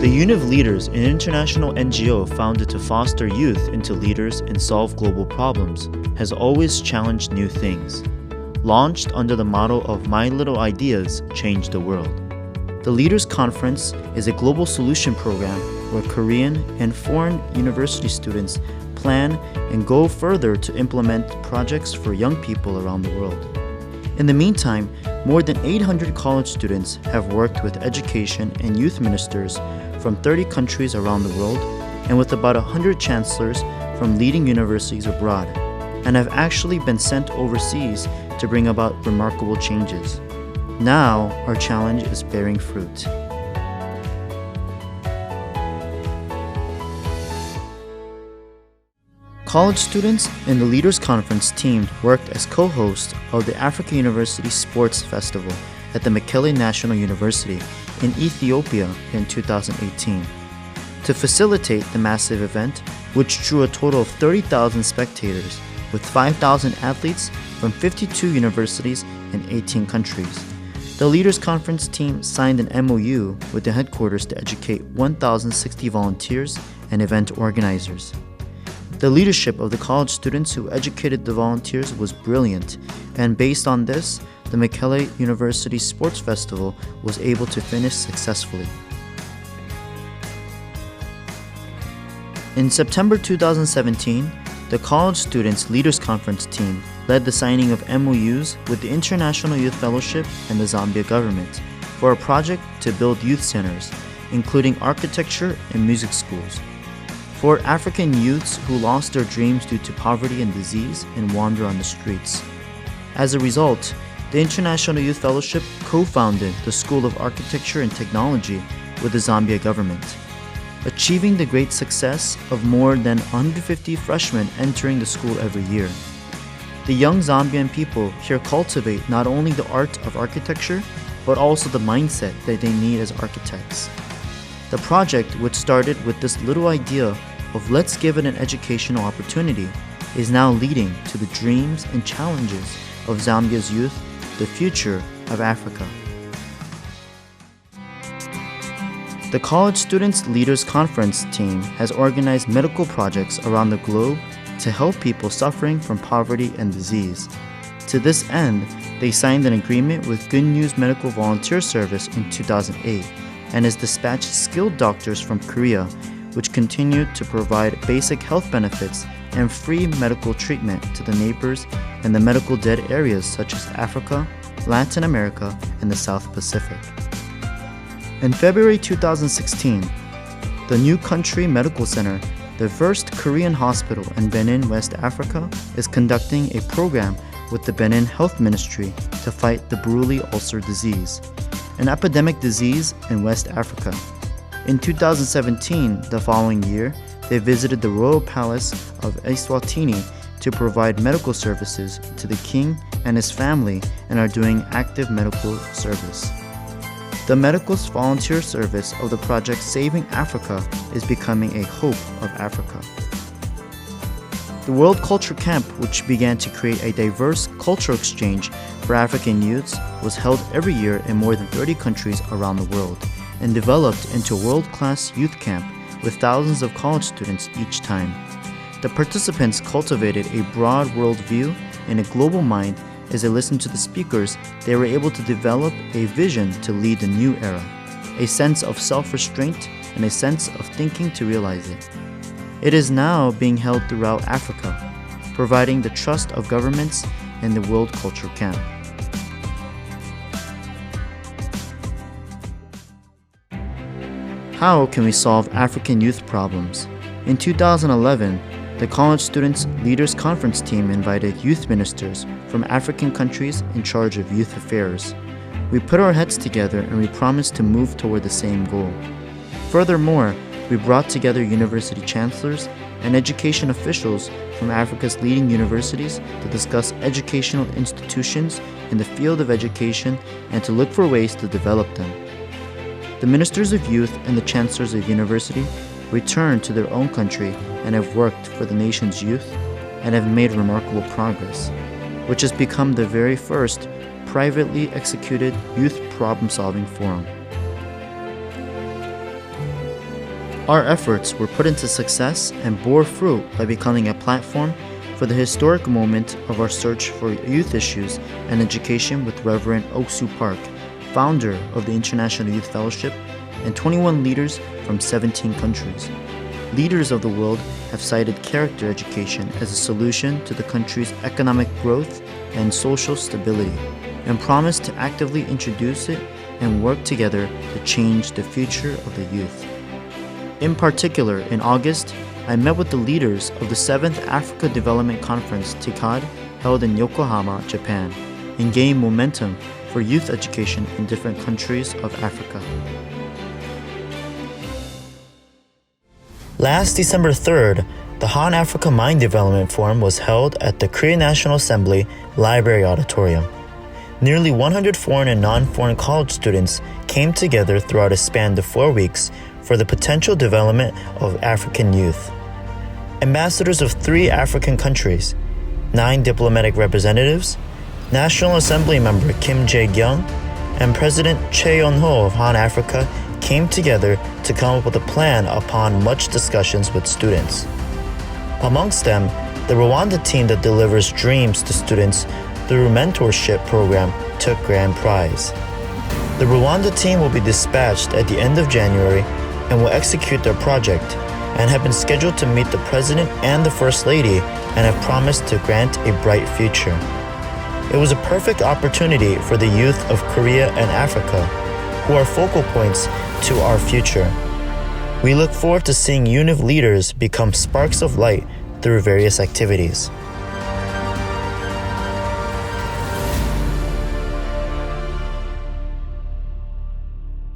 The Union of Leaders, an international NGO founded to foster youth into leaders and solve global problems, has always challenged new things. Launched under the motto of My Little Ideas Change the World. The Leaders Conference is a global solution program where Korean and foreign university students plan and go further to implement projects for young people around the world. In the meantime, more than 800 college students have worked with education and youth ministers from 30 countries around the world and with about 100 chancellors from leading universities abroad, and have actually been sent overseas to bring about remarkable changes. Now, our challenge is bearing fruit. College students in the Leaders Conference team worked as co-hosts of the Africa University Sports Festival at the Mekelle National University in Ethiopia in 2018. To facilitate the massive event, which drew a total of 30,000 spectators with 5,000 athletes from 52 universities in 18 countries. The Leaders Conference team signed an MOU with the headquarters to educate 1,060 volunteers and event organizers. The leadership of the college students who educated the volunteers was brilliant, and based on this, the Mekelle University Sports Festival was able to finish successfully. In September 2017, the College Students Leaders Conference team led the signing of MOUs with the International Youth Fellowship and the Zambia government for a project to build youth centers, including architecture and music schools, for African youths who lost their dreams due to poverty and disease and wander on the streets. As a result, the International Youth Fellowship co-founded the School of Architecture and Technology with the Zambia government, achieving the great success of more than 150 freshmen entering the school every year. The young Zambian people here cultivate not only the art of architecture, but also the mindset that they need as architects. The project, which started with this little idea of let's give it an educational opportunity, is now leading to the dreams and challenges of Zambia's youth, the future of Africa. The College Students Leaders Conference team has organized medical projects around the globe to help people suffering from poverty and disease. To this end, they signed an agreement with Good News Medical Volunteer Service in 2008 and has dispatched skilled doctors from Korea, which continue to provide basic health benefits and free medical treatment to the neighbors in the medical dead areas such as Africa, Latin America, and the South Pacific. In February 2016, the New Country Medical Center, the first Korean hospital in Benin, West Africa, is conducting a program with the Benin Health Ministry to fight the Bruley ulcer disease, an epidemic disease in West Africa. In 2017, the following year, they visited the Royal Palace of Eswatini to provide medical services to the king and his family and are doing active medical service. The medical volunteer service of the project Saving Africa is becoming a hope of Africa. The World Culture Camp, which began to create a diverse cultural exchange for African youths, was held every year in more than 30 countries around the world and developed into a world-class youth camp with thousands of college students each time. The participants cultivated a broad worldview and a global mind. As they listened to the speakers, they were able to develop a vision to lead the new era, a sense of self-restraint and a sense of thinking to realize it. It is now being held throughout Africa, providing the trust of governments in the World Culture Camp. How can we solve African youth problems? In 2011, the College Students Leaders Conference team invited youth ministers from African countries in charge of youth affairs. We put our heads together and we promised to move toward the same goal. Furthermore, we brought together university chancellors and education officials from Africa's leading universities to discuss educational institutions in the field of education and to look for ways to develop them. The ministers of youth and the chancellors of university returned to their own country and have worked for the nation's youth and have made remarkable progress, which has become the very first privately executed youth problem-solving forum. Our efforts were put into success and bore fruit by becoming a platform for the historic moment of our search for youth issues and education with Reverend Oksu Park, founder of the International Youth Fellowship, and 21 leaders from 17 countries. Leaders of the world have cited character education as a solution to the country's economic growth and social stability, and promised to actively introduce it and work together to change the future of the youth. In particular, in August, I met with the leaders of the 7th Africa Development Conference TICAD held in Yokohama, Japan, and gained momentum for youth education in different countries of Africa. Last December 3rd, the 한-아프리카 Mind Development Forum was held at the Korean National Assembly Library Auditorium. Nearly 100 foreign and non-foreign college students came together throughout a span of 4 weeks for the potential development of African youth. Ambassadors of 3 African countries, 9 diplomatic representatives, National Assembly member Kim Jae-kyung, and President Choi Yun-ho of 한-아프리카 came together to come up with a plan upon much discussions with students. Amongst them, the Rwanda team that delivers dreams to students through mentorship program took grand prize. The Rwanda team will be dispatched at the end of January and will execute their project, and have been scheduled to meet the President and the First Lady and have promised to grant a bright future. It was a perfect opportunity for the youth of Korea and Africa, who are focal points to our future. We look forward to seeing UNIV leaders become sparks of light through various activities.